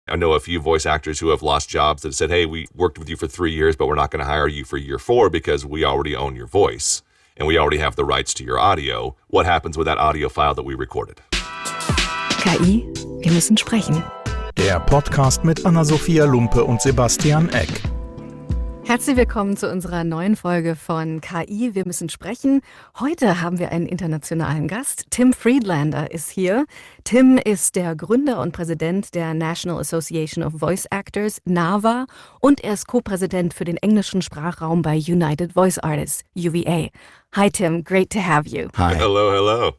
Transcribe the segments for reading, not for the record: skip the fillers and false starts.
I know a few voice actors who have lost jobs that said, hey, we worked with you for 3 years, but we're not going to hire you for year 4 because we already own your voice and we already have the rights to your audio. What happens with that audio file that we recorded? KI, wir müssen sprechen. Der Podcast mit Anna-Sophia Lumpe und Sebastian Eck. Herzlich willkommen zu unserer neuen Folge von KI, wir müssen sprechen. Heute haben wir einen internationalen Gast. Tim Friedlander ist hier. Tim ist der Gründer und Präsident der National Association of Voice Actors, NAVA, und er ist Co-Präsident für den englischen Sprachraum bei United Voice Artists, UVA. Hi Tim, great to have you. Hi. Hello.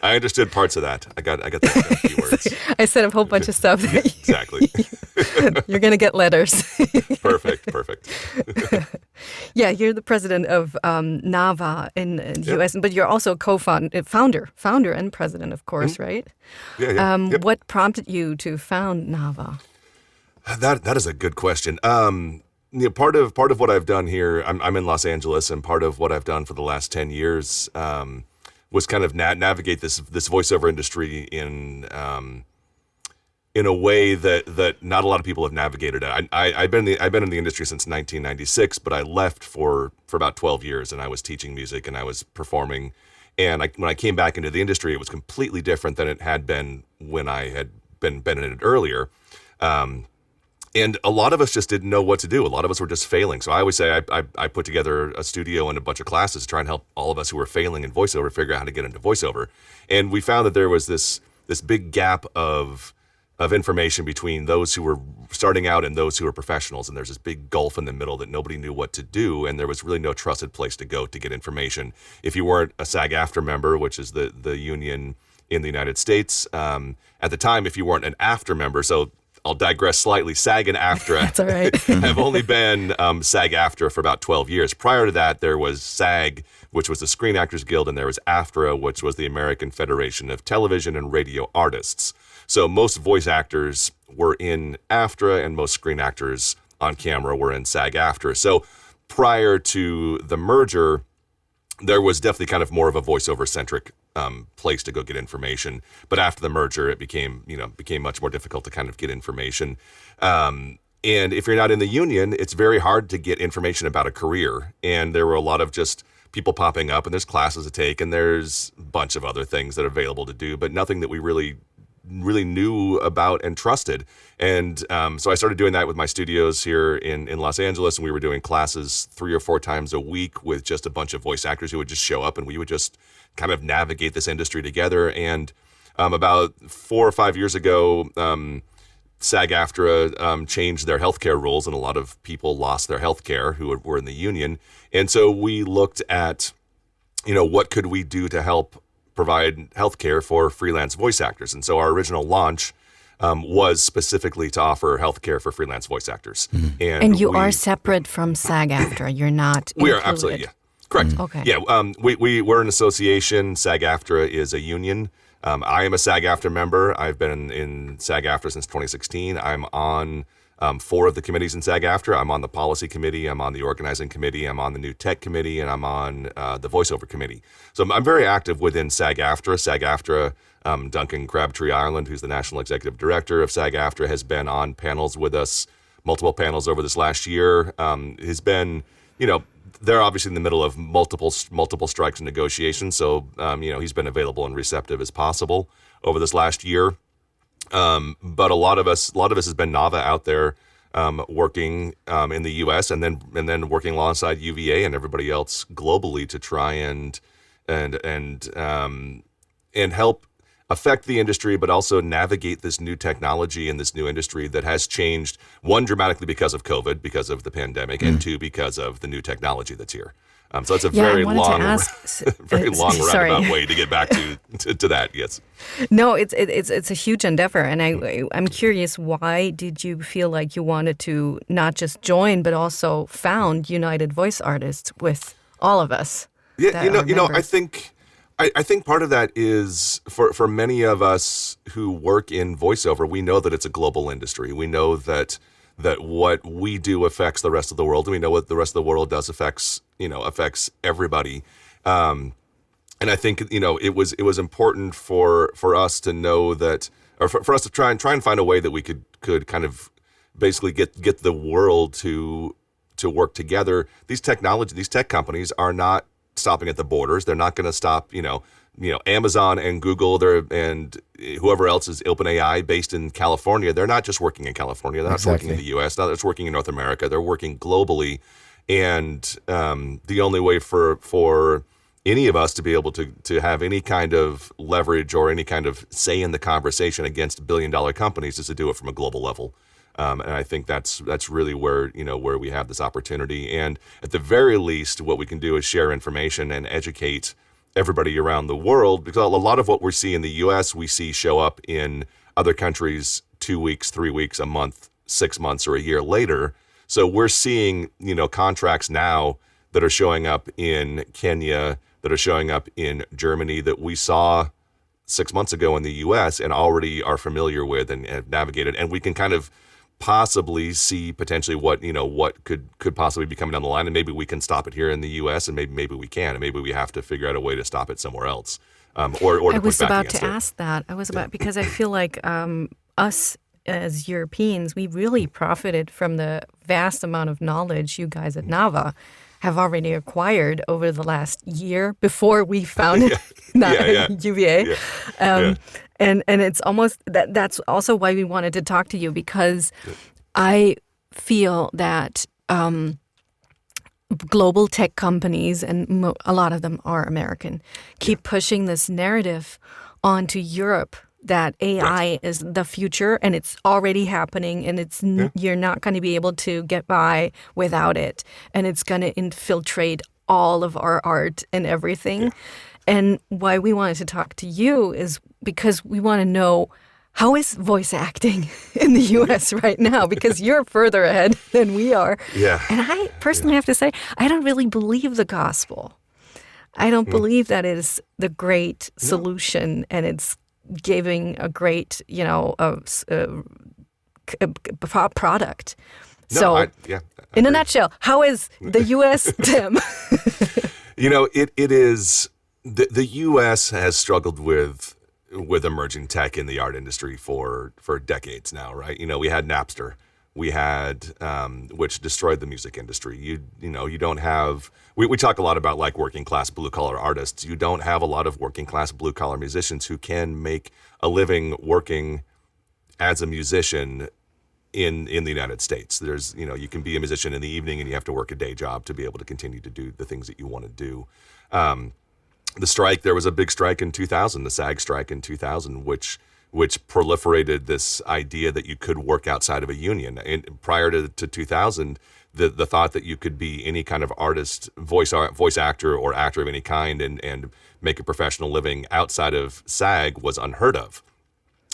I understood parts of that. I got the few words. I said a whole bunch of stuff. Exactly. You're going to get letters. Perfect. Yeah, you're the president of NAVA in the US, but you're also founder and president, of course, right? Yeah. Yep. What prompted you to found NAVA? That is a good question. Part of what I've done here, I'm in Los Angeles, and part of what I've done for the last 10 years was kind of navigate this voiceover industry in a way that not a lot of people have navigated it. I've been in the industry since 1996, but I left for about 12 years, and I was teaching music and I was performing. And when I came back into the industry, it was completely different than it had been when I had been in it earlier. And a lot of us just didn't know what to do. A lot of us were just failing. So I always say I put together a studio and a bunch of classes to try and help all of us who were failing in voiceover figure out how to get into voiceover. And we found that there was this big gap of information between those who were starting out and those who were professionals. And there's this big gulf in the middle that nobody knew what to do. And there was really no trusted place to go to get information. If you weren't a SAG-AFTRA member, which is the union in the United States, at the time, if you weren't an AFTRA member, so I'll digress slightly. SAG and AFTRA That's all right. have only been SAG-AFTRA for about 12 years. Prior to that, there was SAG, which was the Screen Actors Guild, and there was AFTRA, which was the American Federation of Television and Radio Artists. So most voice actors were in AFTRA, and most screen actors on camera were in SAG-AFTRA. So prior to the merger, there was definitely kind of more of a voiceover-centric place to go get information. But after the merger, it became much more difficult to kind of get information. And if you're not in the union, it's very hard to get information about a career. And there were a lot of just people popping up, and there's classes to take, and there's a bunch of other things that are available to do, but nothing that we really knew about and trusted. And so I started doing that with my studios here in Los Angeles, and we were doing classes 3 or 4 times a week with just a bunch of voice actors who would just show up, and we would just kind of navigate this industry together. And about 4 or 5 years ago, SAG-AFTRA changed their healthcare rules, and a lot of people lost their healthcare who were in the union. And so we looked at, what could we do to help provide healthcare for freelance voice actors. And so our original launch was specifically to offer healthcare for freelance voice actors. Mm-hmm. And you are separate from SAG-AFTRA. You're not included. We are absolutely, yeah. Correct. Mm-hmm. Okay. Yeah, we're an association. SAG-AFTRA is a union. I am a SAG-AFTRA member. I've been in SAG-AFTRA since 2016. I'm on 4 of the committees in SAG-AFTRA. I'm on the policy committee, I'm on the organizing committee, I'm on the new tech committee, and I'm on the voiceover committee. So I'm very active within SAG-AFTRA. SAG-AFTRA, Duncan Crabtree Ireland, who's the national executive director of SAG-AFTRA, has been on panels with us, multiple panels over this last year. Has been, they're obviously in the middle of multiple strikes and negotiations. So, he's been available and receptive as possible over this last year. But a lot of us has been NAVA out there working in the U.S. and then working alongside UVA and everybody else globally to try and help affect the industry, but also navigate this new technology and this new industry that has changed, 1, dramatically because of COVID, because of the pandemic, and 2, because of the new technology that's here. So it's a very long roundabout way to get back to that. Yes. No, it's a huge endeavor, and I'm curious, why did you feel like you wanted to not just join but also found United Voice Artists with all of us? Yeah, I think part of that is for many of us who work in voiceover, we know that it's a global industry. We know that what we do affects the rest of the world, and we know what the rest of the world does affects everybody. And I think it was important for us to know that, or for us to try and find a way that we could could kind of basically get the world to work together. These tech companies are not stopping at the borders. They're not going to stop, Amazon and Google and whoever else is OpenAI based in California. They're not just working in California. They're not just working in the U.S. Not just working in North America. They're working globally. And the only way for any of us to be able to have any kind of leverage or any kind of say in the conversation against billion-dollar companies is to do it from a global level. And I think that's really where we have this opportunity. And at the very least, what we can do is share information and educate everybody around the world, because a lot of what we see in the U.S. we see show up in other countries 2 weeks, 3 weeks, a month, 6 months, or a year later. So we're seeing contracts now that are showing up in Kenya, that are showing up in Germany, that we saw 6 months ago in the U.S. and already are familiar with and have navigated, and we can kind of possibly see potentially what could possibly be coming down the line, and maybe we can stop it here in the U.S. and maybe we can, and maybe we have to figure out a way to stop it somewhere else, or to I was push back about against to it. ask that. Because I feel like us as Europeans, we really profited from the vast amount of knowledge you guys at NAVA have already acquired over the last year before we founded UVA. And it's almost that's also why we wanted to talk to you, because I feel that global tech companies, and a lot of them are American, keep pushing this narrative onto Europe that AI is the future, and it's already happening, and you're not going to be able to get by without it, and it's going to infiltrate all of our art and everything. And why we wanted to talk to you is because we want to know, how is voice acting in the U.S. right now? Because you're further ahead than we are. Yeah. And I personally have to say, I don't really believe the gospel. I don't believe that it is the great solution, and it's giving a great, product. In a nutshell, how is the U.S., Tim? It is the U.S. has struggled with emerging tech in the art industry for decades now, right? We had Napster, we had which destroyed the music industry. You don't have. We talk a lot about like working class blue collar artists. You don't have a lot of working class blue collar musicians who can make a living working as a musician in the United States. There's you can be a musician in the evening and you have to work a day job to be able to continue to do the things that you want to do. The strike, there was a big strike in 2000, the SAG strike in 2000, which proliferated this idea that you could work outside of a union. And prior to 2000, the thought that you could be any kind of artist, voice actor or actor of any kind and make a professional living outside of SAG was unheard of.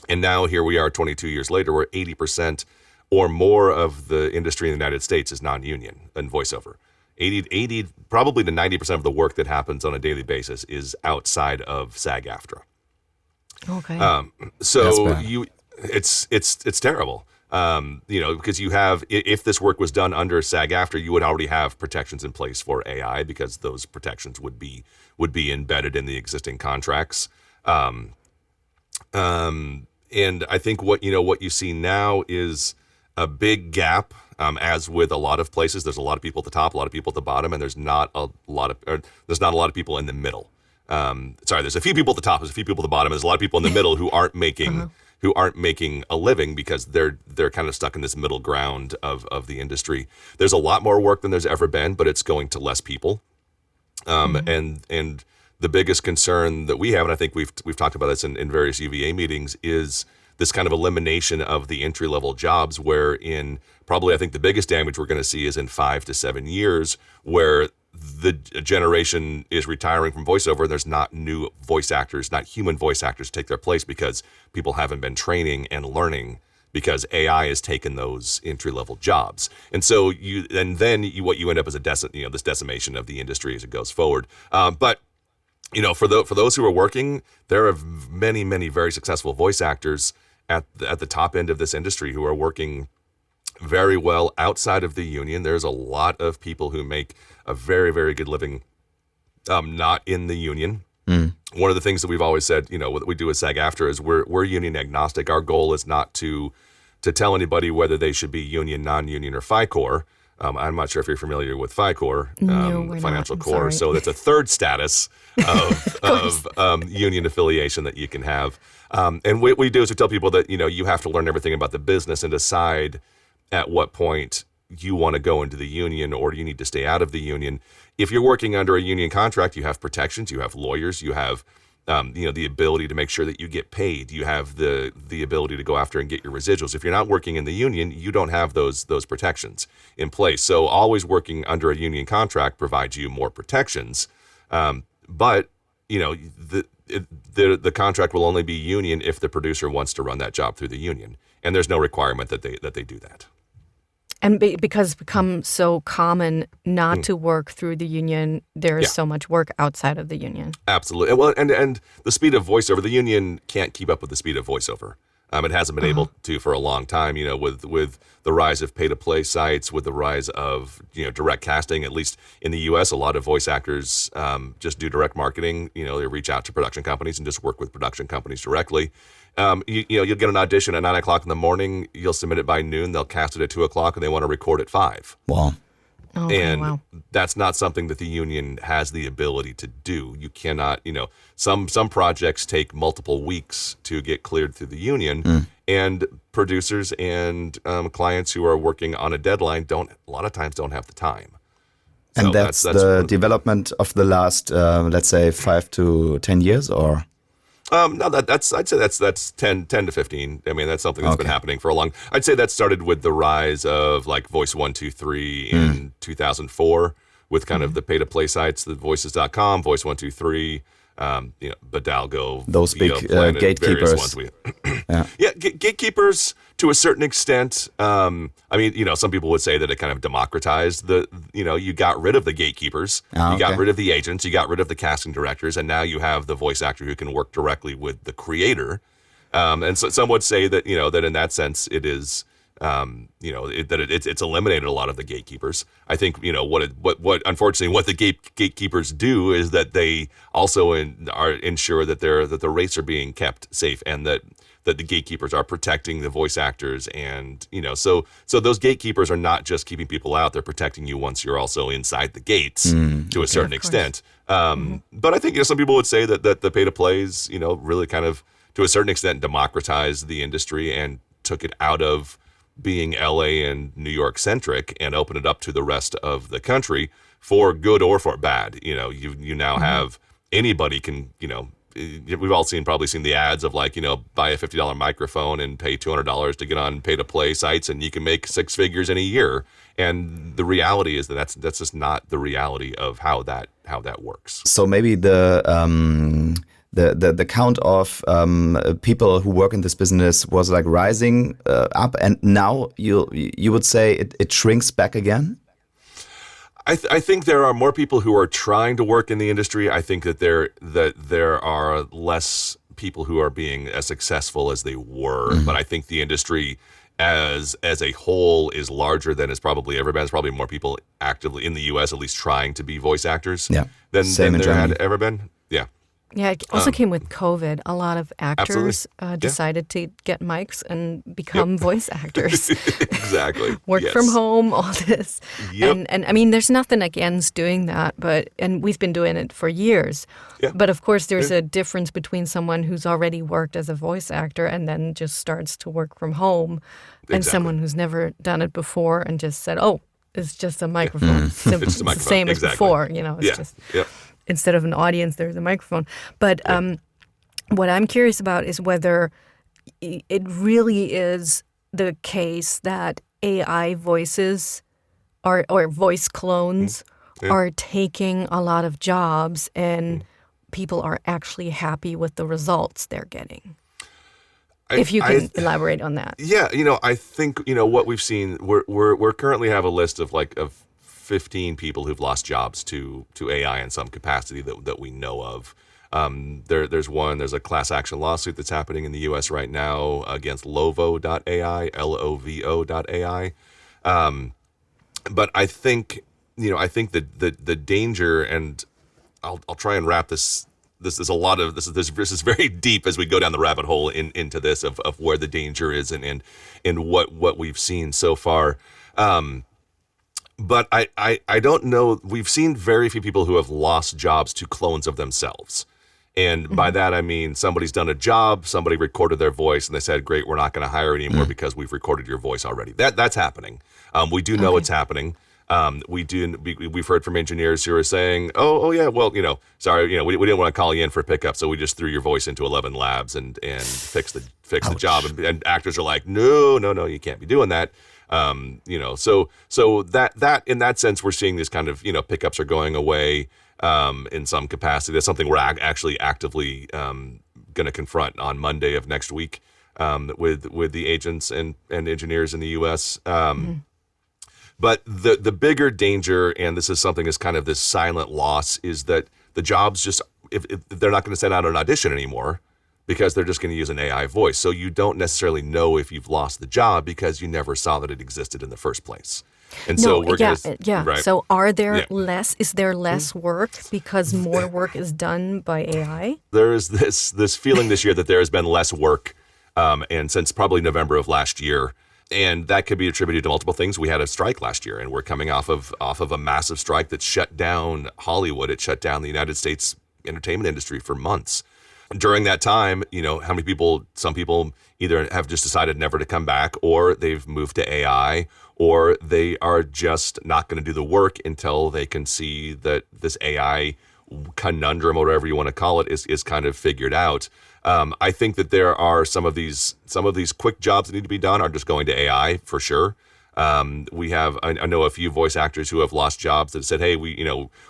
And now here we are 22 years later, where 80% or more of the industry in the United States is non-union in voiceover. 80, probably to 90% of the work that happens on a daily basis is outside of SAG-AFTRA. Okay. So it's terrible. Because you have, if this work was done under SAG-AFTRA, you would already have protections in place for AI, because those protections would be embedded in the existing contracts. And I think what you see now is a big gap. As with a lot of places, there's a lot of people at the top, a lot of people at the bottom, and there's not a lot of people in the middle. There's a few people at the top, there's a few people at the bottom, there's a lot of people in the middle who aren't making a living because they're kind of stuck in this middle ground of the industry. There's a lot more work than there's ever been, but it's going to less people. And the biggest concern that we have, and I think we've talked about this in various UVA meetings, is this kind of elimination of the entry-level jobs, where in probably I think the biggest damage we're going to see is in 5 to 7 years, where the generation is retiring from voiceover, and there's not new voice actors, not human voice actors to take their place, because people haven't been training and learning, because AI has taken those entry-level jobs. And so what you end up is this decimation of the industry as it goes forward. But for those who are working, there are many, many very successful voice actors at the top end of this industry who are working very well outside of the union. There's a lot of people who make a very, very good living not in the union. One of the things that we've always said, what we do with SAG-AFTRA is we're union agnostic. Our goal is not to to tell anybody whether they should be union, non-union, or FICOR. I'm not sure if you're familiar with FICOR, No, we're financial not. I'm core. sorry. So that's a third status of union affiliation that you can have. And what we do is we tell people that, you have to learn everything about the business and decide at what point you want to go into the union or you need to stay out of the union. If you're working under a union contract, you have protections, you have lawyers, you have the ability to make sure that you get paid. You have the ability to go after and get your residuals. If you're not working in the union, you don't have those protections in place. So always working under a union contract provides you more protections. But the contract will only be union if the producer wants to run that job through the union, and there's no requirement that they do that. And because it's become so common not to work through the union, there is so much work outside of the union. Absolutely. Well, and the speed of voiceover, the union can't keep up with the speed of voiceover. It hasn't been able to for a long time, with the rise of pay-to-play sites, with the rise of, direct casting. At least in the U.S., a lot of voice actors just do direct marketing. They reach out to production companies and just work with production companies directly. You'll get an audition at 9 o'clock in the morning. You'll submit it by noon. They'll cast it at 2 o'clock, and they want to record at 5. Wow. And that's not something that the union has the ability to do. You cannot, some projects take multiple weeks to get cleared through the union, and producers and clients who are working on a deadline a lot of times don't have the time. So And that's the development of the last, let's say, 5 to 10 years, or? No, I'd say that's 10 to 15. I mean, that's something that's been happening for a long. I'd say that started with the rise of like Voice 123 in 2004, with kind of the pay-to-play sites, the voices.com, Voice 123, Badalgo, Those big Planet, gatekeepers. Gatekeepers to a certain extent. Some people would say that it kind of democratized you got rid of the gatekeepers, you got rid of the agents, you got rid of the casting directors, and now you have the voice actor who can work directly with the creator. And so some would say that, that in that sense it is, it's eliminated a lot of the gatekeepers. I think, what unfortunately what the gatekeepers do is that they also ensure that the rates are being kept safe, and that the gatekeepers are protecting the voice actors, and so those gatekeepers are not just keeping people out; they're protecting you once you're also inside the gates to a certain extent. But I think some people would say that the pay to plays really kind of to a certain extent democratized the industry and took it out of being LA and New York centric and open it up to the rest of the country, for good or for bad. You now have anybody can, we've all probably seen the ads of like, buy a $50 microphone and pay $200 to get on pay to play sites, and you can make 6 figures in a year. And the reality is that's just not the reality of how that works. So maybe the count of people who work in this business was like rising up, and now you would say it shrinks back again? I think there are more people who are trying to work in the industry. I think that there are less people who are being as successful as they were. But I think the industry as a whole is larger than it's probably ever been. There's probably more people actively in the U.S. at least trying to be voice actors than there had ever been. Yeah. Yeah, it also came with COVID. A lot of actors decided to get mics and become voice actors. Exactly. Work from home, all this. Yep. And I mean, there's nothing against doing that, and we've been doing it for years. Yeah. But of course, there's a difference between someone who's already worked as a voice actor and then just starts to work from home, and someone who's never done it before and just said, "Oh, it's just a microphone." It's just a microphone. It's the same as before, It's just. Yeah. Instead of an audience, there's a microphone. But what I'm curious about is whether it really is the case that AI voices or voice clones are taking a lot of jobs, and people are actually happy with the results they're getting. If you can elaborate on that. Yeah, I think what we've seen. We're currently have a list of 15 people who've lost jobs to AI in some capacity that we know of. There's a class action lawsuit that's happening in the U.S. right now against Lovo.ai, Lovo.ai. But I think that the danger, and I'll try and wrap this this is a lot of this is very deep as we go down the rabbit hole into this of where the danger is and what we've seen so far. But I don't know. We've seen very few people who have lost jobs to clones of themselves. And by that, I mean, somebody's done a job, somebody recorded their voice, and they said, great, we're not going to hire anymore because we've recorded your voice already. That's happening. We do know it's happening. We've heard from engineers who are saying, oh yeah, well, sorry, we didn't want to call you in for a pickup, so we just threw your voice into 11 labs and fixed the job. And actors are like, no, you can't be doing that. So that in that sense, we're seeing these kind of, pickups are going away in some capacity. That's something we're actually actively going to confront on Monday of next week with the agents and engineers in the U.S. But the bigger danger, and this is something that's kind of this silent loss, is that the jobs just, if they're not going to send out an audition anymore, because they're just going to use an AI voice. So you don't necessarily know if you've lost the job because you never saw that it existed in the first place. And so we're going to... Right. So is there less work because more work is done by AI? There's this feeling this year that there has been less work, and since probably November of last year. And that could be attributed to multiple things. We had a strike last year, and we're coming off of a massive strike that shut down Hollywood. It shut down the United States entertainment industry for months. During that time, how many people, some people either have just decided never to come back, or they've moved to AI, or they are just not going to do the work until they can see that this AI conundrum, or whatever you want to call it, is kind of figured out. I think that there are some of these quick jobs that need to be done are just going to AI for sure. I know a few voice actors who have lost jobs that said, hey, we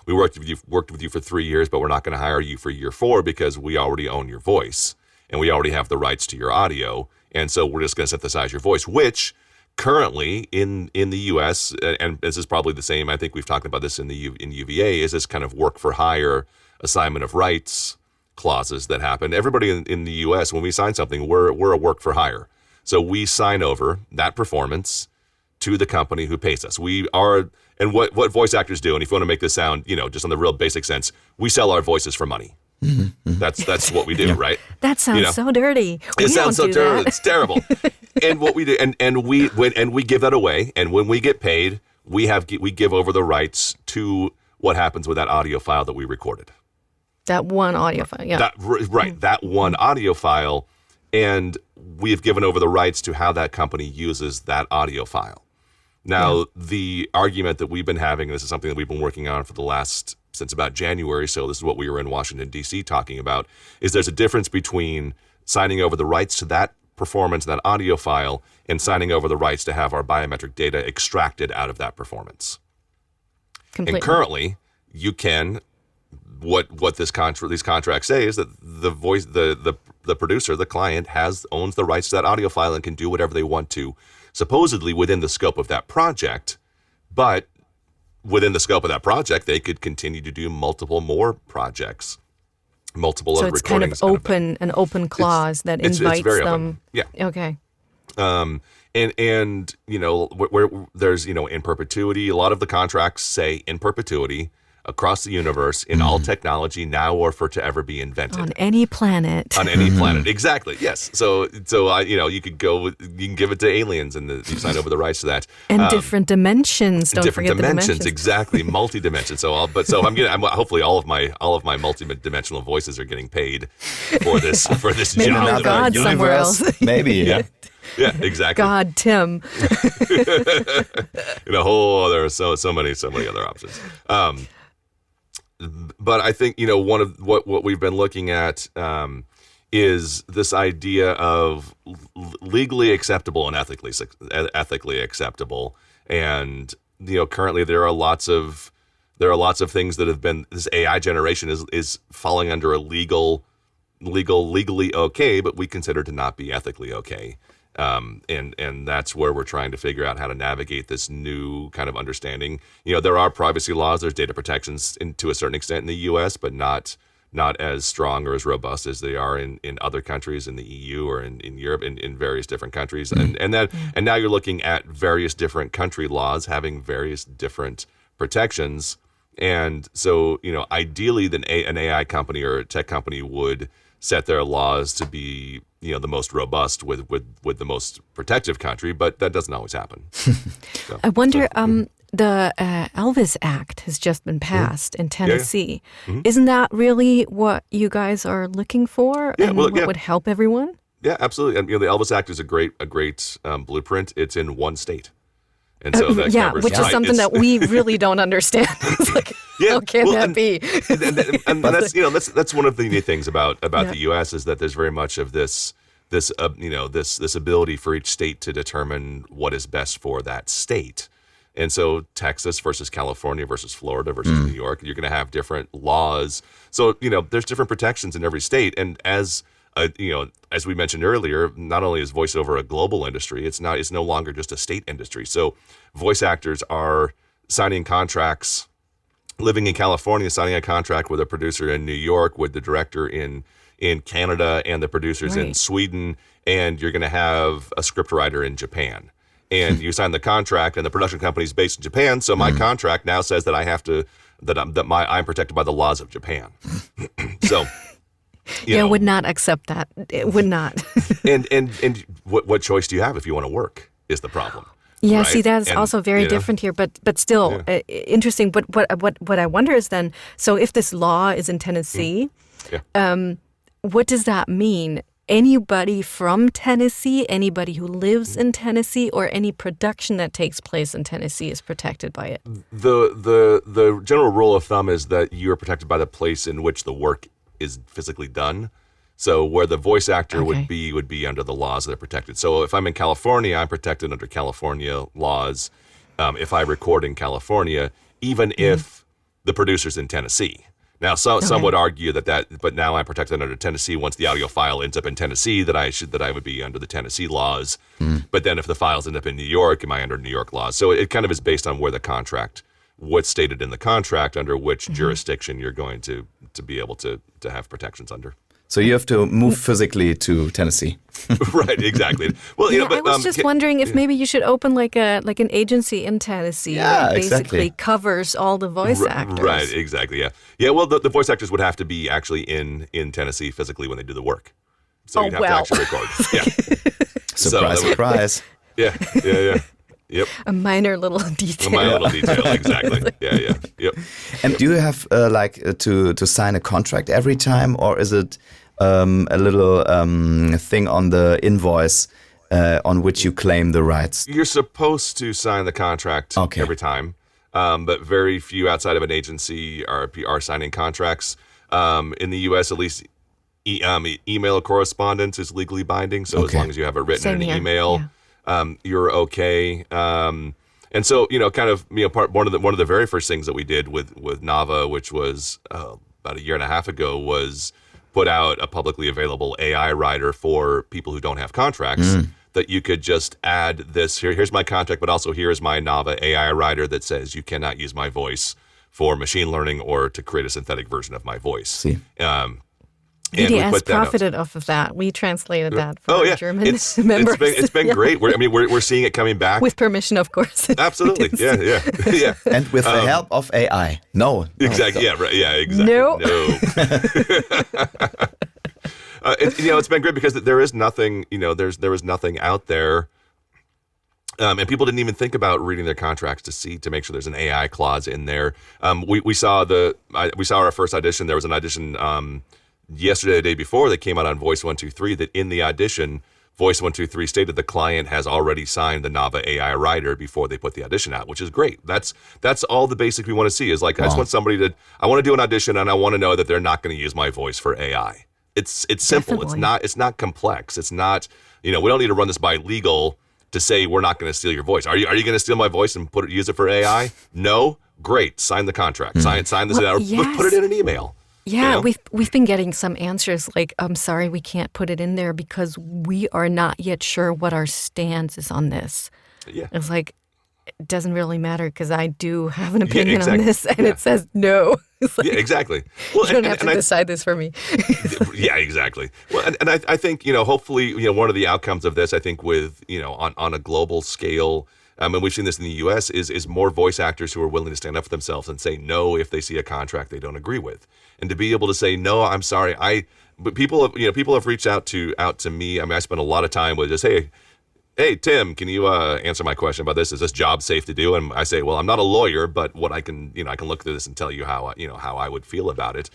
worked with you for 3 years, but we're not going to hire you for year 4 because we already own your voice and we already have the rights to your audio. And so we're just going to synthesize your voice, which currently in the US, and this is probably the same, I think we've talked about this in UVA, is this kind of work for hire, assignment of rights clauses that happen. Everybody in the US, when we sign something, we're a work for hire. So we sign over that performance to the company who pays us. We are, and what voice actors do, and if you want to make this sound, just on the real basic sense, we sell our voices for money. That's what we do, right? That sounds so dirty. It sounds so dirty. It's terrible. And what we do, and we give that away. And when we get paid, we give over the rights to what happens with that audio file that we recorded. That one audio file, yeah. That one audio file, and we've given over the rights to how that company uses that audio file. Now, the argument that we've been having, and this is something that we've been working on since about January, so this is what we were in Washington, D.C. talking about, is there's a difference between signing over the rights to that performance, that audio file, and signing over the rights to have our biometric data extracted out of that performance. Completely. And currently, you can, what these contracts say is that the voice, the producer, the client owns the rights to that audio file and can do whatever they want to, supposedly within the scope of that project, but within the scope of that project, they could continue to do multiple more projects, multiple so recordings. So it's kind of an open clause that invites it's very them. Open. Yeah. Okay. And where there's, in perpetuity, a lot of the contracts say in perpetuity, across the universe, in all technology, now or for to ever be invented. On any planet. On any planet, exactly. Yes. So you could go. You can give it to aliens, and you sign over the rights to that. And different dimensions. Don't forget the dimensions. Exactly, multi-dimension. Hopefully all of my multi-dimensional voices are getting paid for this Maybe job. God somewhere else. Maybe. Yeah. Yeah, exactly. God, Tim. In a whole other, so many other options. But I think, one of what we've been looking at is this idea of legally acceptable and ethically acceptable. And, currently there are lots of things that have been, this AI generation is falling under a legally okay, but we consider to not be ethically okay. And that's where we're trying to figure out how to navigate this new kind of understanding. There are privacy laws, there's data protections to a certain extent in the U.S., but not as strong or as robust as they are in other countries in the EU or in Europe, in various different countries. And now you're looking at various different country laws having various different protections And so, ideally, then an AI company or a tech company would set their laws to be, the most robust with the most protective country, but that doesn't always happen. So, I wonder, the Elvis Act has just been passed in Tennessee. Isn't that really what you guys are looking for? Yeah, and well, what would help everyone? Yeah, absolutely. And the Elvis Act is a great blueprint. It's in one state. And so that covers, which is something that we really don't understand. It's like, how can that be? and that's one of the neat things about the U.S. is that there's very much of this ability for each state to determine what is best for that state. And so Texas versus California versus Florida versus New York, you're going to have different laws. So there's different protections in every state. And as we mentioned earlier, not only is voiceover a global industry, it's no longer just a state industry. So voice actors are signing contracts, living in California, signing a contract with a producer in New York, with the director in Canada, and the producers in Sweden, and you're going to have a scriptwriter in Japan. And you sign the contract, and the production company is based in Japan. So my contract now says that I'm protected by the laws of Japan. So. Would not accept that. It would not. and what choice do you have if you want to work is the problem. Yeah, right? see, that's also very different here, but still interesting. But what I wonder is then, so if this law is in Tennessee, what does that mean? Anybody from Tennessee, anybody who lives in Tennessee, or any production that takes place in Tennessee is protected by it? The general rule of thumb is that you are protected by the place in which the work is physically done. So where the voice actor would be under the laws that are protected. So if I'm in California, I'm protected under California laws. If I record in California, even if the producer's in Tennessee. Now, some would argue but now I'm protected under Tennessee. Once the audio file ends up in Tennessee, that I would be under the Tennessee laws. But then if the files end up in New York, am I under New York laws? So it kind of is based on where the contract, what's stated in the contract, under which jurisdiction you're going to be able to have protections under. So you have to move physically to Tennessee. Right, exactly. Well, I was just wondering if maybe you should open like an agency in Tennessee that basically covers all the voice actors. Right, exactly. Yeah. Yeah, well, the voice actors would have to be actually in Tennessee physically when they do the work. So you'd have to actually record. Yeah. Surprise. Yeah. Yep. A minor little detail. Exactly. Yeah. Yep. And do you have to sign a contract every time, or is it a little thing on the invoice on which you claim the rights? You're supposed to sign the contract every time, but very few outside of an agency are signing contracts. In the U.S., at least, email correspondence is legally binding. So as long as you have it written in an email. You're okay. And so, one of the very first things that we did with NAVA, which was about a year and a half ago, was put out a publicly available AI writer for people who don't have contracts, that you could just add this, here's my contract, but also here's my NAVA AI writer that says you cannot use my voice for machine learning or to create a synthetic version of my voice. See. VDS profited off of that. We translated that for our German members. It's been great. We're seeing it coming back. With permission, of course. Absolutely. Yeah. And with the help of AI. No. Exactly. Yeah. Right. Yeah. Exactly. No. It's been great because there is nothing. There was nothing out there. And people didn't even think about reading their contracts to make sure there's an AI clause in there. We saw our first audition. There was an audition yesterday, the day before, that came out on Voice 123, that in the audition, Voice 123 stated the client has already signed the NAVA AI writer before they put the audition out, which is great. That's all the basic we want to see is I just want somebody I want to do an audition and I want to know that they're not going to use my voice for AI. It's simple. Definitely. It's not complex. It's not, we don't need to run this by legal to say we're not going to steal your voice. Are you going to steal my voice and use it for AI? No? Great. Sign the contract. Sign this or put it in an email. Yeah, we've been getting some answers like, I'm sorry, we can't put it in there because we are not yet sure what our stance is on this. Yeah. It's like, it doesn't really matter because I do have an opinion on this, and it says no. It's like, exactly. Well, you don't have to decide this for me. Yeah, exactly. Well, and I think, hopefully, one of the outcomes of this, I think with, on a global scale, and we've seen this in the U.S., is more voice actors who are willing to stand up for themselves and say no if they see a contract they don't agree with. And to be able to say, no, I'm sorry, but people have reached out to me. I mean, I spend a lot of time with just, hey, Tim, can you answer my question about this? Is this job safe to do? And I say, well, I'm not a lawyer, but what I can look through this and tell you how I would feel about it.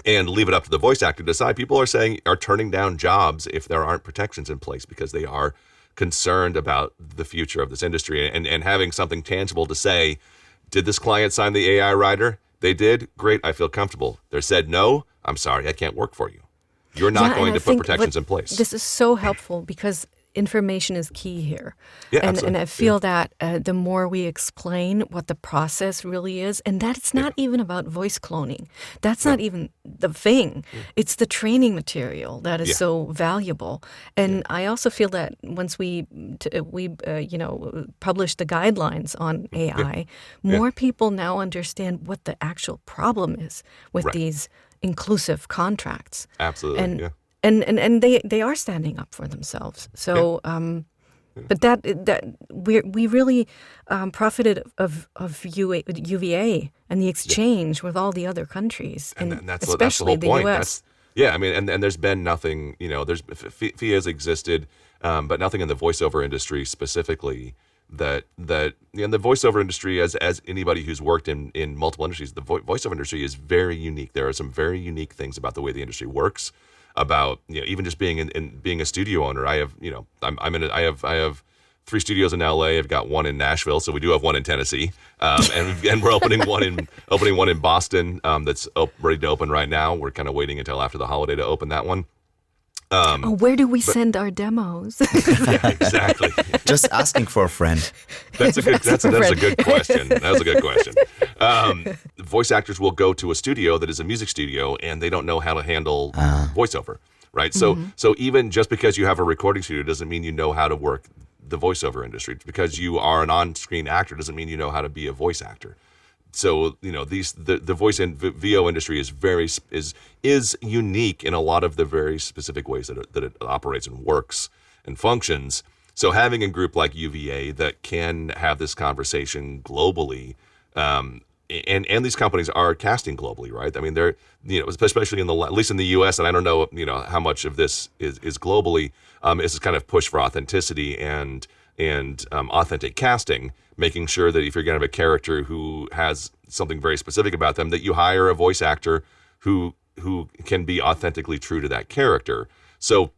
And leave it up to the voice actor to decide. People are turning down jobs if there aren't protections in place because they are concerned about the future of this industry and having something tangible to say. Did this client sign the AI writer? They did. Great. I feel comfortable. They said no. I'm sorry. I can't work for you. You're not going to put protections in place. This is so helpful because information is key here. Yeah, and I feel that the more we explain what the process really is, and that's not even about voice cloning. That's not even the thing. It's the training material that is so valuable. And I also feel that once we publish the guidelines on AI, more people now understand what the actual problem is with these inclusive contracts. Absolutely. And they are standing up for themselves. So, but that we really profited of UVA and the exchange with all the other countries, and that's especially the whole point. U.S. I mean, and there's been nothing. There's FIA has existed, but nothing in the voiceover industry specifically. That the voiceover industry, as anybody who's worked in multiple industries, the voiceover industry is very unique. There are some very unique things about the way the industry works. About even just being in being a studio owner. I have I have 3 studios in LA. I've got 1 in Nashville, so we do have 1 in Tennessee, and we're opening one in Boston that's ready to open right now. We're kind of waiting until after the holiday to open that one. Where do we send our demos? Yeah, exactly. Just asking for a friend. That's a good question. That was a good question. Voice actors will go to a studio that is a music studio, and they don't know how to handle voiceover, right? So even just because you have a recording studio doesn't mean you know how to work the voiceover industry. Because you are an on-screen actor doesn't mean you know how to be a voice actor. So the voice and VO industry is unique in a lot of the very specific ways that it operates and works and functions. So having a group like UVA that can have this conversation globally, and these companies are casting globally, right? I mean, they're especially at least in the U.S. and I don't know how much of this is globally. Is this kind of push for authenticity and authentic casting, making sure that if you're going to have a character who has something very specific about them, that you hire a voice actor who can be authentically true to that character. So,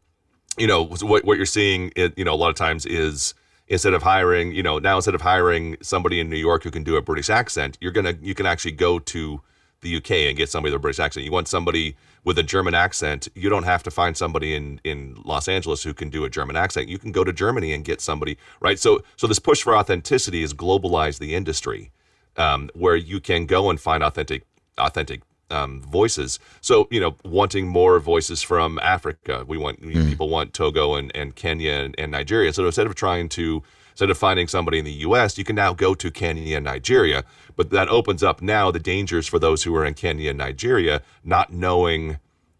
what you're seeing, a lot of times is instead of hiring somebody in New York who can do a British accent, you can actually go to the UK and get somebody with a British accent. You want somebody with a German accent, you don't have to find somebody in Los Angeles who can do a German accent. You can go to Germany and get somebody, right? So this push for authenticity has globalized the industry, where you can go and find authentic voices. So, wanting more voices from Africa, people want Togo and Kenya and Nigeria. So instead of finding somebody in the U.S., you can now go to Kenya and Nigeria. But that opens up now the dangers for those who are in Kenya and Nigeria, not knowing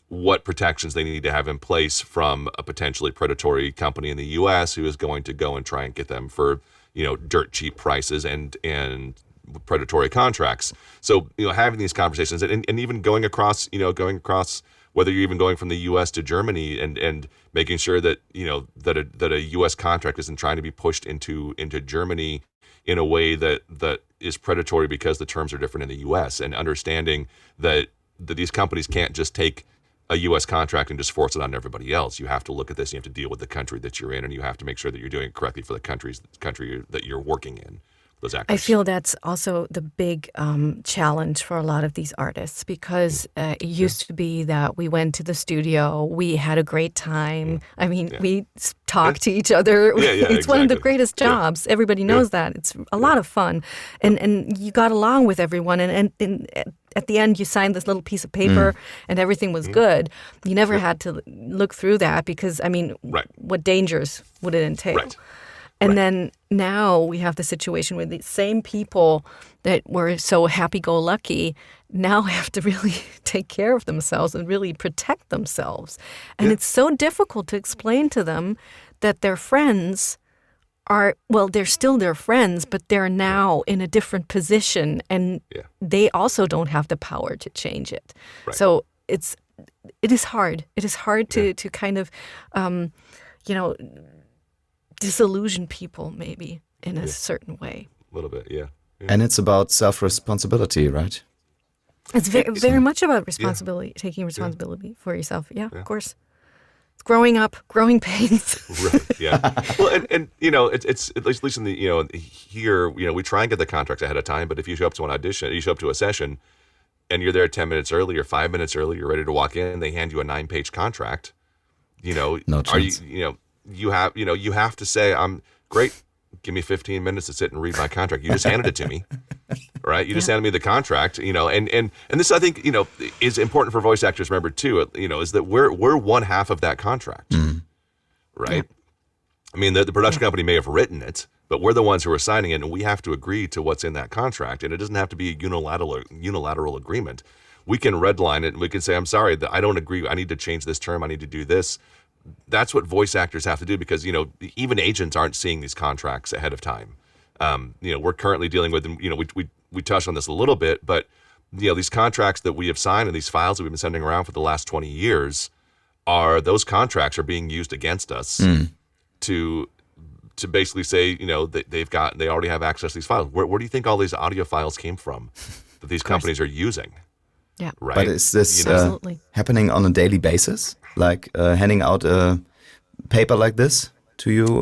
what protections they need to have in place from a potentially predatory company in the U.S. who is going to go and try and get them for, dirt cheap prices and predatory contracts. So, having these conversations and even going across, whether you're even going from the U.S. to Germany and making sure that, that a U.S. contract isn't trying to be pushed into Germany in a way that is predatory because the terms are different in the U.S. and understanding that these companies can't just take a U.S. contract and just force it on everybody else. You have to look at this. You have to deal with the country that you're in, and you have to make sure that you're doing it correctly for the country that you're working in. Those actors. I feel that's also the big challenge for a lot of these artists because it used to be that we went to the studio, we had a great time. I mean, we talked to each other. It's one of the greatest jobs. Everybody knows that. It's a lot of fun. And you got along with everyone. And at the end, you signed this little piece of paper and everything was good. You never had to look through that because, what dangers would it entail? Right. And then now we have the situation where the same people that were so happy-go-lucky now have to really take care of themselves and really protect themselves. And it's so difficult to explain to them that their friends they're still their friends, but they're now in a different position, and they also don't have the power to change it. Right. So it is hard. It is hard to kind of, disillusion people maybe in a certain way. A little bit, yeah. And it's about self-responsibility, right? It's very much about responsibility, taking responsibility for yourself. Yeah, of course. It's growing up, growing pains. Right. Yeah. Well, and it's at least in the here we try and get the contracts ahead of time. But if you show up to an audition, you show up to a session, and you're there 10 minutes early or 5 minutes early, you're ready to walk in. They hand you a 9-page contract. No are chance. you have to say, I'm great. Give me 15 minutes to sit and read my contract. You just handed it to me, right? You just handed me the contract, and this, I think, is important for voice actors to remember too, is that we're one half of that contract, right? Yeah. I mean, the production company may have written it, but we're the ones who are signing it, and we have to agree to what's in that contract, and it doesn't have to be a unilateral agreement. We can redline it, and we can say, I'm sorry, that I don't agree. I need to change this term. I need to do this. That's what voice actors have to do, because even agents aren't seeing these contracts ahead of time. We're currently dealing with them. We touched on this a little bit, but these contracts that we have signed and these files that we've been sending around for the last 20 years those contracts are being used against us to basically say that they already have access to these files. Where do you think all these audio files came from that these companies are using? Yeah. Right. But is this Absolutely. happening on a daily basis? Like handing out a paper like this to you?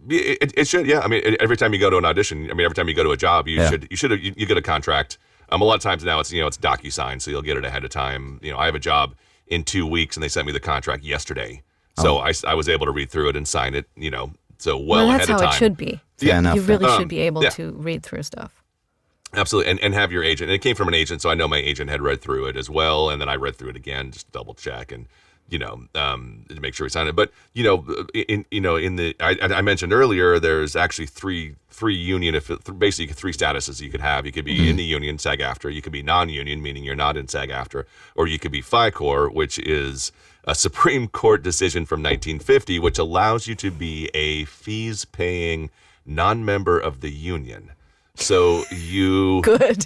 It should, yeah. I mean, every time you go to an audition, every time you go to a job, you get a contract. A lot of times now it's DocuSign, so you'll get it ahead of time. I have a job in 2 weeks, and they sent me the contract yesterday, so I was able to read through it and sign it. So well ahead of time. That's how it should be. Fair enough. You really should be able to read through stuff. Absolutely, and have your agent. And it came from an agent, so I know my agent had read through it as well, and then I read through it again, just to double check and to make sure we signed it. But I mentioned earlier, there's actually three union, basically 3 statuses you could have. You could be in the union, SAG-AFTRA. You could be non-union, meaning you're not in SAG-AFTRA, or you could be FICOR, which is a Supreme Court decision from 1950, which allows you to be a fees-paying non-member of the union. So you good.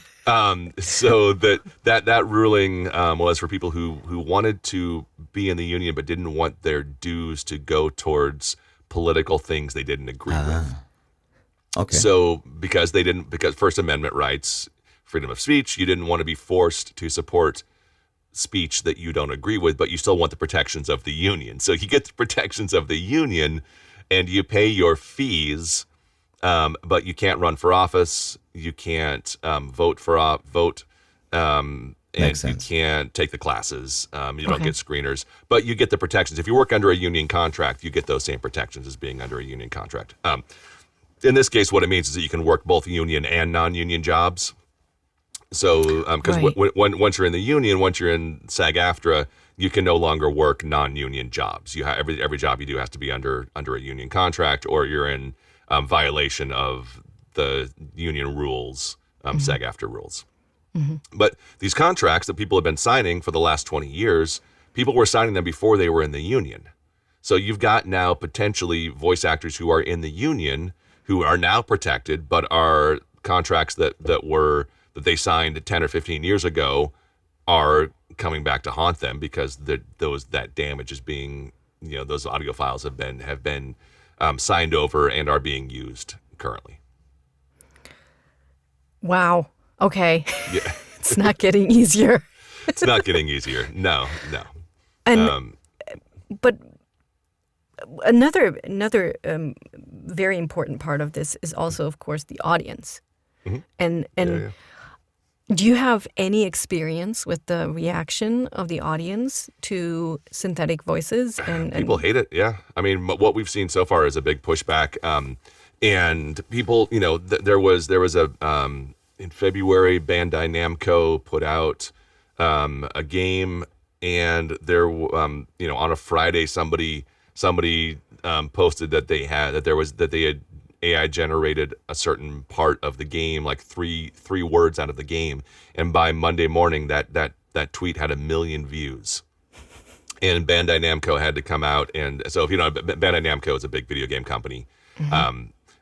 So that ruling was for people who wanted to be in the union but didn't want their dues to go towards political things they didn't agree with. Okay. So because First Amendment rights, freedom of speech, you didn't want to be forced to support speech that you don't agree with, but you still want the protections of the union. So you get the protections of the union, and you pay your fees. But you can't run for office. You can't vote, and you can't take the classes. You don't get screeners, but you get the protections. If you work under a union contract, you get those same protections as being under a union contract. In this case, what it means is that you can work both union and non-union jobs. So, because once you're in the union, once you're in SAG-AFTRA, you can no longer work non-union jobs. Every job you do has to be under a union contract, or you're in violation of the union rules, SAG-AFTRA rules. But these contracts that people have been signing for the last 20 years, people were signing them before they were in the union. So you've got now potentially voice actors who are in the union who are now protected, but are contracts that they signed 10 or 15 years ago are coming back to haunt them, because that damage is being, those audio files have been signed over and are being used currently. Wow. Okay. Yeah. It's not getting easier. It's not getting easier. No. And but another very important part of this is also, of course, the audience. And do you have any experience with the reaction of the audience to synthetic voices? And people hate it. Yeah. I mean, what we've seen so far is a big pushback. And people, there was a in February, Bandai Namco put out a game, and there, on a Friday, somebody posted that they had AI generated a certain part of the game, like three words out of the game, and by Monday morning, that tweet had 1 million views. And Bandai Namco had to come out, and so if Bandai Namco is a big video game company.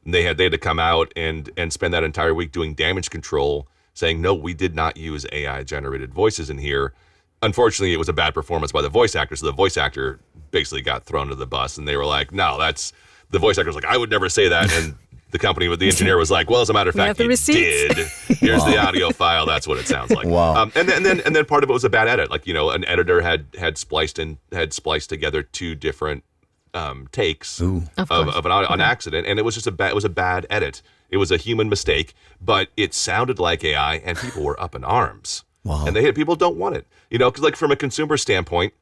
And they had to come out and spend that entire week doing damage control, saying, no, we did not use AI-generated voices in here. Unfortunately, it was a bad performance by the voice actor, so the voice actor basically got thrown to the bus, and they were like, no, the voice actor was like, I would never say that, and the engineer was like, well, as a matter of fact, you did. Here's the audio file. That's what it sounds like. Wow. And then part of it was a bad edit. Like, an editor had spliced together two different takes of an accident, and it was just it was a bad edit. It was a human mistake, but it sounded like AI, and people were up in arms. Wow. And people don't want it. Because like from a consumer standpoint,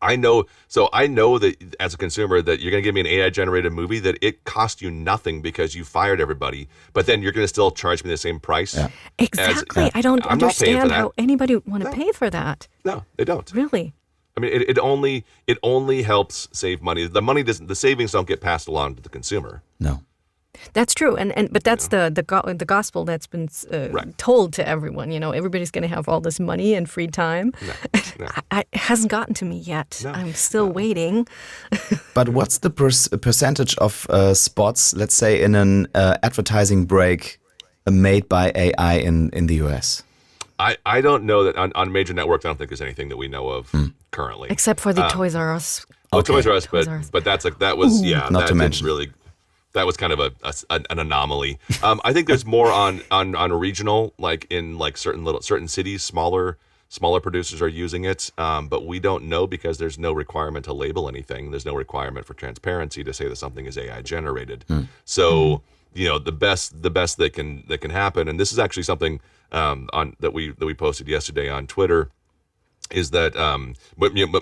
I know that as a consumer that you're going to give me an AI-generated movie that it cost you nothing because you fired everybody, but then you're going to still charge me the same price. Yeah. Exactly. I don't understand how anybody would want to pay for that. No, they don't. Really? I mean, it only helps save money. The savings don't get passed along to the consumer. No. That's true, but that's the gospel that's been told to everyone. Everybody's going to have all this money and free time. No. It hasn't gotten to me yet. No. I'm still waiting. But what's the percentage of spots, let's say, in an advertising break made by AI in the US? I don't know that on major networks. I don't think there's anything that we know of currently, except for the Toys R Us. Toys R Us, but that was not to mention really. That was kind of an anomaly. I think there's more on regional, like in like certain cities, smaller producers are using it, but we don't know because there's no requirement to label anything. There's no requirement for transparency to say that something is AI generated. So the best that can happen, and this is actually something that we posted yesterday on Twitter, is that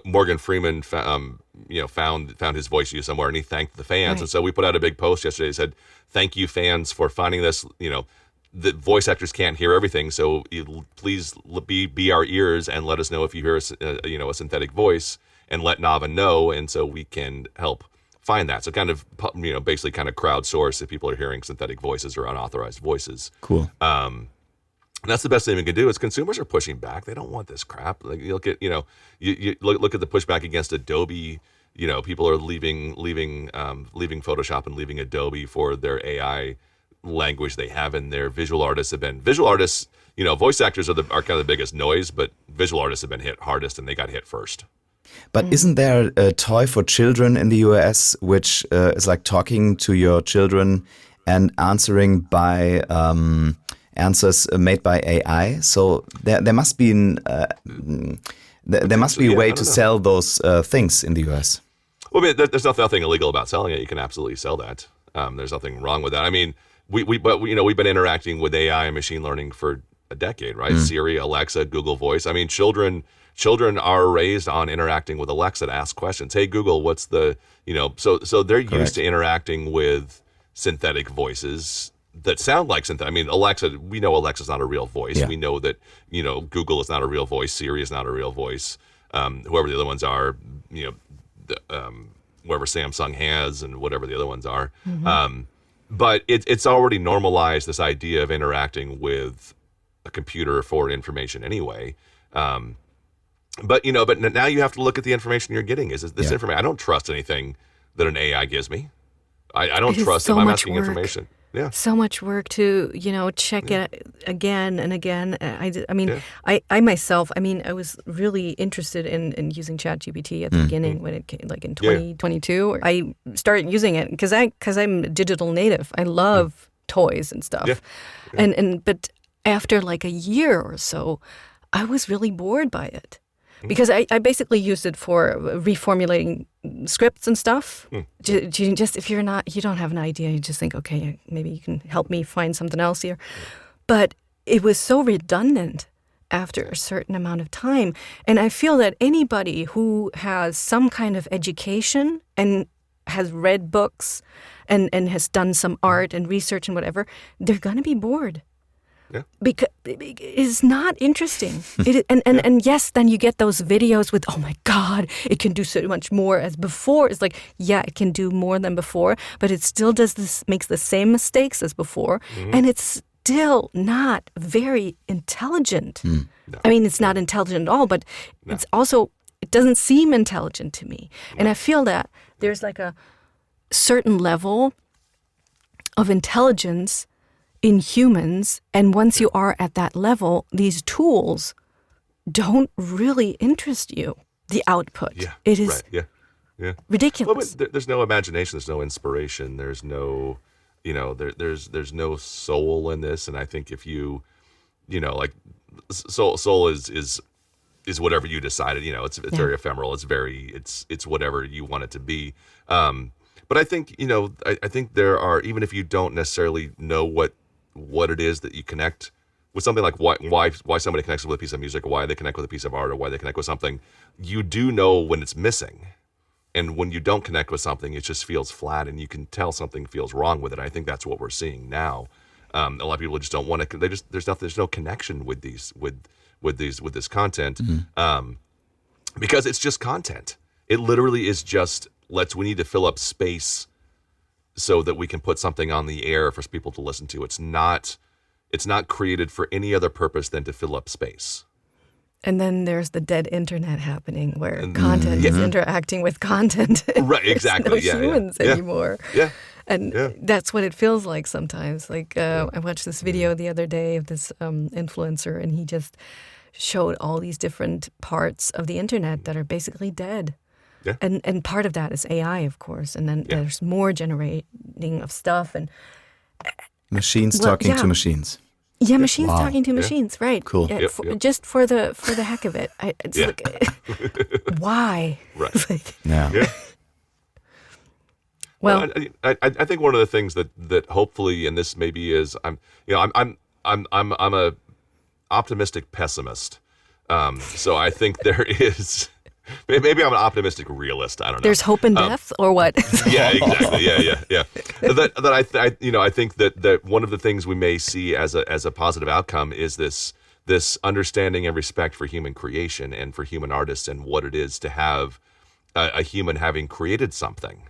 Morgan Freeman found his voice used somewhere, and he thanked the fans. Right. And so we put out a big post yesterday that said, thank you fans for finding this. The voice actors can't hear everything, so please be our ears and let us know if you hear a synthetic voice, and let NAVA know, and so we can help find that. So kind of basically kind of crowdsource if people are hearing synthetic voices or unauthorized voices. Cool. And that's the best thing we can do. Is consumers are pushing back. They don't want this crap. Like you look at you look at the pushback against Adobe. People are leaving Photoshop and leaving Adobe for their AI language they have in there. Visual artists. Voice actors are kind of the biggest noise, but visual artists have been hit hardest, and they got hit first. But isn't there a toy for children in the US which is like talking to your children and answering by answers made by AI? So there must be a way to sell those things in the US. Well, I mean, there's nothing illegal about selling it. You can absolutely sell that. There's nothing wrong with that. I mean, we've been interacting with AI and machine learning for a decade, right? Siri, Alexa, Google Voice. I mean, children are raised on interacting with Alexa to ask questions. Hey, Google, what's the so they're used to interacting with synthetic voices that sound like synthetic. I mean, Alexa, we know Alexa's not a real voice. Yeah. We know that, Google is not a real voice. Siri is not a real voice. Whoever the other ones are, whoever Samsung has and whatever the other ones are. Mm-hmm. But it's already normalized this idea of interacting with a computer for information anyway. But now you have to look at the information you're getting. Is this information? I don't trust anything that an AI gives me. I don't trust if I'm asking information. Yeah. So much work to, check it again and again. I myself, I was really interested in using ChatGPT at the beginning when it came, like in 2022. I started using it because I'm a digital native. I love toys and stuff. Yeah. But after like a year or so, I was really bored by it. Because I basically used it for reformulating scripts and stuff. Just if you don't have an idea, you just think, okay, maybe you can help me find something else here. But it was so redundant after a certain amount of time. And I feel that anybody who has some kind of education and has read books and has done some art and research and whatever, they're going to be bored. Yeah. Because it's not interesting. And yes, then you get those videos with, oh my God, it can do so much more as before. It's like, yeah, it can do more than before, but it still makes the same mistakes as before. Mm-hmm. And it's still not very intelligent. No. I mean, it's not intelligent at all, but it's also, it doesn't seem intelligent to me. No. And I feel that there's like a certain level of intelligence in humans. And once you are at that level, these tools don't really interest you. The output. Yeah. It is right. Yeah. ridiculous. Well, but there's no imagination. There's no inspiration. There's no, there's no soul in this. And I think if you, like soul is whatever you decided. It's very ephemeral. It's whatever you want it to be. But I think I think there are, even if you don't necessarily know what it is that you connect with, something like why somebody connects with a piece of music, or why they connect with a piece of art, or why they connect with something, you do know when it's missing. And when you don't connect with something, it just feels flat, and you can tell something feels wrong with it. I think that's what we're seeing now. A lot of people just don't want to. There's no connection with this content, because it's just content. It literally is just we need to fill up space so that we can put something on the air for people to listen to. It's not created for any other purpose than to fill up space. And then there's the dead internet happening, where content is interacting with content. Right, exactly. There's no humans anymore. Yeah. And that's what it feels like sometimes. Like I watched this video the other day of this influencer, and he just showed all these different parts of the internet that are basically dead. Yeah. And part of that is AI, of course. And then there's more generating of stuff. And machines talking to machines. Yeah, machines talking to machines, right? Cool. Yeah, just for the heck of it. It's like, why? Right. Yeah. Well, I think one of the things that hopefully, and this maybe is, I'm a optimistic pessimist. So I think there is. Maybe I'm an optimistic realist. I don't know. There's hope in death, or what? Yeah, exactly. Yeah. I think that one of the things we may see as a positive outcome is this understanding and respect for human creation and for human artists, and what it is to have a human having created something,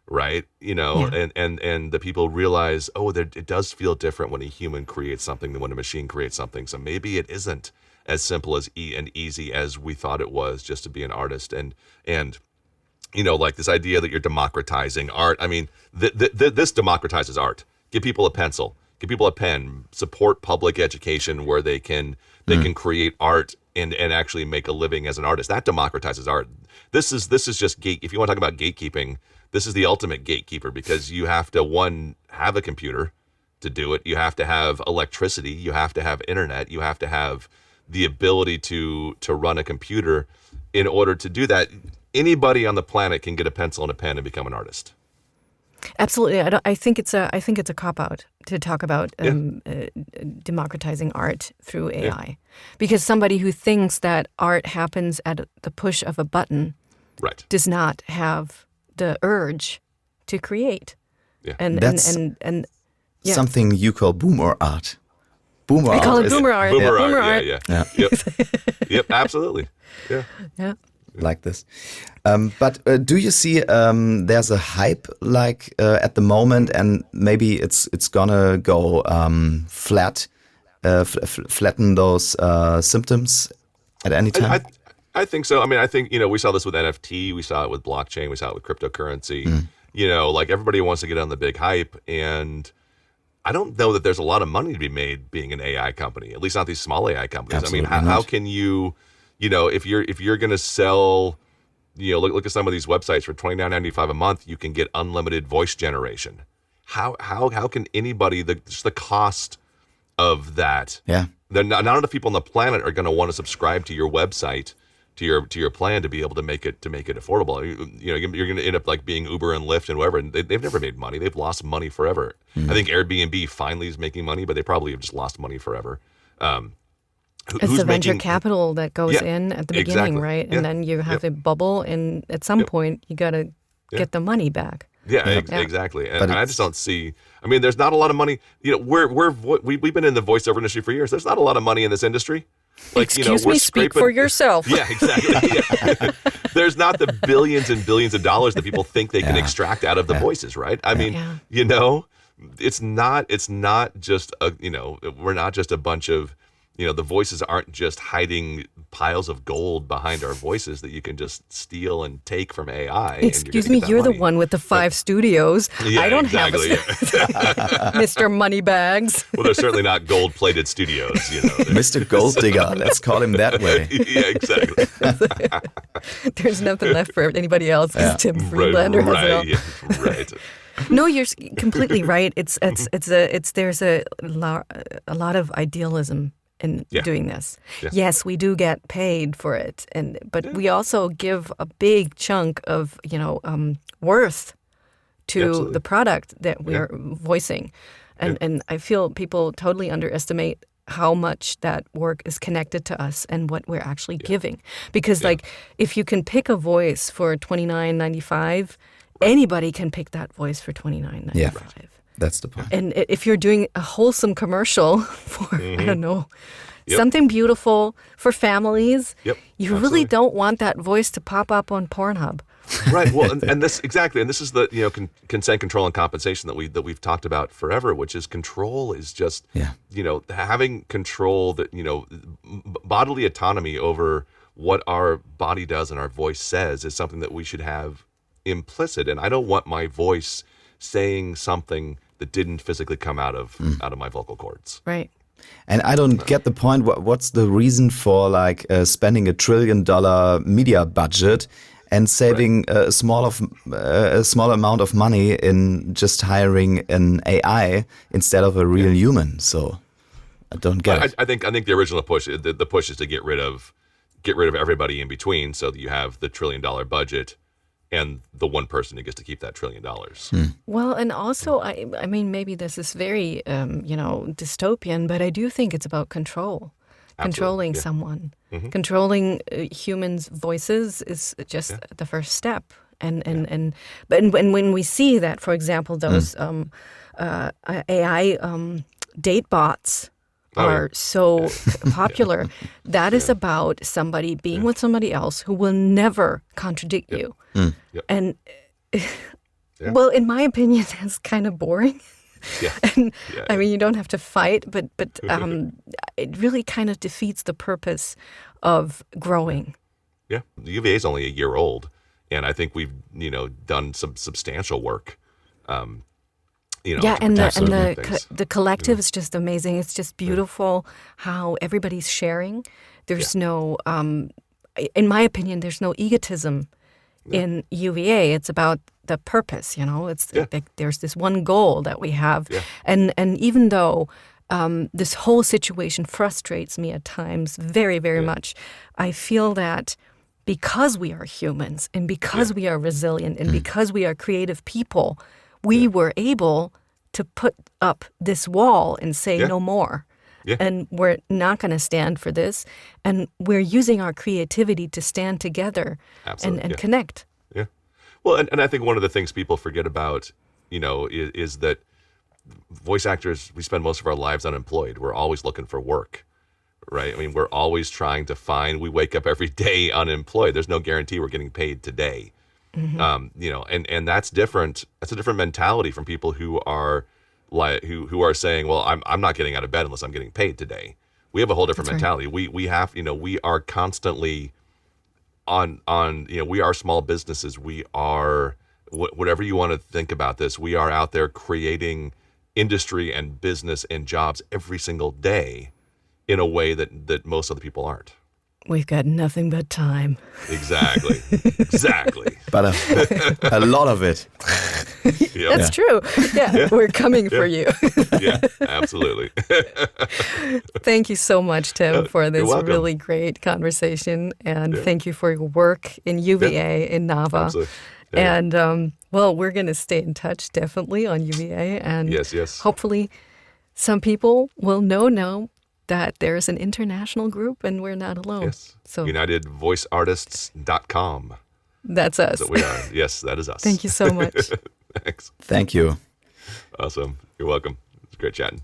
right? And the people realize, it does feel different when a human creates something than when a machine creates something. So maybe it isn't as simple as and easy as we thought it was, just to be an artist. And like this idea that you're democratizing art. I mean, this democratizes art. Give people a pencil, give people a pen, support public education where they can create art and actually make a living as an artist. That democratizes art. This is just if you want to talk about gatekeeping, this is the ultimate gatekeeper, because you have to, have a computer to do it. You have to have electricity. You have to have internet. You have to have the ability to run a computer in order to do that. Anybody on the planet can get a pencil and a pen and become an artist. Absolutely. I think it's a cop-out to talk about democratizing art through AI, because somebody who thinks that art happens at the push of a button does not have the urge to create. Yeah. And that's something you call boomer art. I call it boomer art. Boomer art. Yeah. Yep. Absolutely. Yeah. Like this. But do you see there's a hype at the moment, and maybe it's gonna go flat, flatten those symptoms at any time? I think so. I mean, I think, we saw this with NFT, we saw it with blockchain, we saw it with cryptocurrency. Like everybody wants to get on the big hype, and I don't know that there's a lot of money to be made being an AI company, at least not these small AI companies. Absolutely I mean, how can you, if you're going to sell, look at some of these websites for $29.95 a month, you can get unlimited voice generation. How can anybody, just the cost of that? Yeah. Not enough people on the planet are going to want to subscribe to your website, to your plan, to be able to make it affordable. You're going to end up like being Uber and Lyft and whatever, and they've never made money. They've lost money forever. I think Airbnb finally is making money, but they probably have just lost money forever. It's the venture capital that goes in at the beginning, right? And then you have a bubble, and at some point you got to get the money back. Yeah, exactly. And I just don't see. I mean, there's not a lot of money. We've been in the voiceover industry for years. There's not a lot of money in this industry. Excuse me, speak for yourself. Yeah, exactly. Yeah. There's not the billions and billions of dollars that people think they can extract out of the voices, right? I mean, it's not just we're not just a bunch of the voices aren't just hiding piles of gold behind our voices that you can just steal and take from AI. Excuse me, you're the one with the 5 studios. Yeah, I don't exactly. have Mr. Moneybags. Well, they're certainly not gold-plated studios, Mr. Gold Digger, let's call him that way. Yeah, exactly. There's nothing left for anybody else because Tim Friedlander has it all. Yeah, right. No, you're completely right. There's a lot of idealism in doing this. Yeah. Yes, we do get paid for it, but we also give a big chunk of worth to the product that we are voicing, and I feel people totally underestimate how much that work is connected to us and what we're actually giving. Because if you can pick a voice for $29.95. Anybody can pick that voice for $29.95. Yeah, that's the point. And if you're doing a wholesome commercial for, I don't know, something beautiful for families, you really don't want that voice to pop up on Pornhub. Right. Well, and this exactly, and this is the consent, control, and compensation that we've talked about forever, which is control is just having control that bodily autonomy over what our body does and our voice says is something that we should have implicit, and I don't want my voice saying something that didn't physically come out of my vocal cords. Right. And I don't get the point. What's the reason for spending $1 trillion media budget and saving a small amount of money in just hiring an AI instead of a real human? So I don't get it. I think the original push, the push is to get rid of everybody in between, so that you have the $1 trillion budget and the one person who gets to keep that $1 trillion. Well, and also, I mean, maybe this is very, dystopian, but I do think it's about control. Controlling someone. Mm-hmm. Controlling humans' voices is just the first step. But when we see that, for example, those AI date bots are so popular, that is about somebody being with somebody else who will never contradict you. And well, in my opinion, that's kind of boring. I mean, you don't have to fight, but it really kind of defeats the purpose of growing. Yeah, the UVA is only a year old, and I think we've done some substantial work. And the collective is just amazing. It's just beautiful how everybody's sharing. There's no, in my opinion, there's no egotism in UVA. It's about the purpose, It's there's this one goal that we have, and even though this whole situation frustrates me at times very, very much, I feel that because we are humans and because we are resilient and because we are creative people, we were able to put up this wall and say no more. Yeah. And we're not going to stand for this. And we're using our creativity to stand together and connect. Yeah. Well, and I think one of the things people forget about, is that voice actors, we spend most of our lives unemployed. We're always looking for work, right? I mean, we're always trying to we wake up every day unemployed. There's no guarantee we're getting paid today. Mm-hmm. And that's different. That's a different mentality from people who are who are saying, well, I'm not getting out of bed unless I'm getting paid today. We have a whole different mentality. Right. We have, we are constantly on, we are small businesses. We are, whatever you want to think about this, we are out there creating industry and business and jobs every single day in a way that most other people aren't. We've got nothing but time. Exactly. But a lot of it. That's true. Yeah, we're coming for you. Yeah, absolutely. Thank you so much, Tim, for this really great conversation. And thank you for your work in UVA, in NAVA. Absolutely. Yeah. And, we're going to stay in touch, definitely, on UVA. And hopefully some people will know that there's an international group and we're not alone. Yes. So UnitedVoiceArtists.com. That's us. That we are. Yes, that is us. Thank you so much. Thanks. Thank you. Awesome. You're welcome. It's great chatting.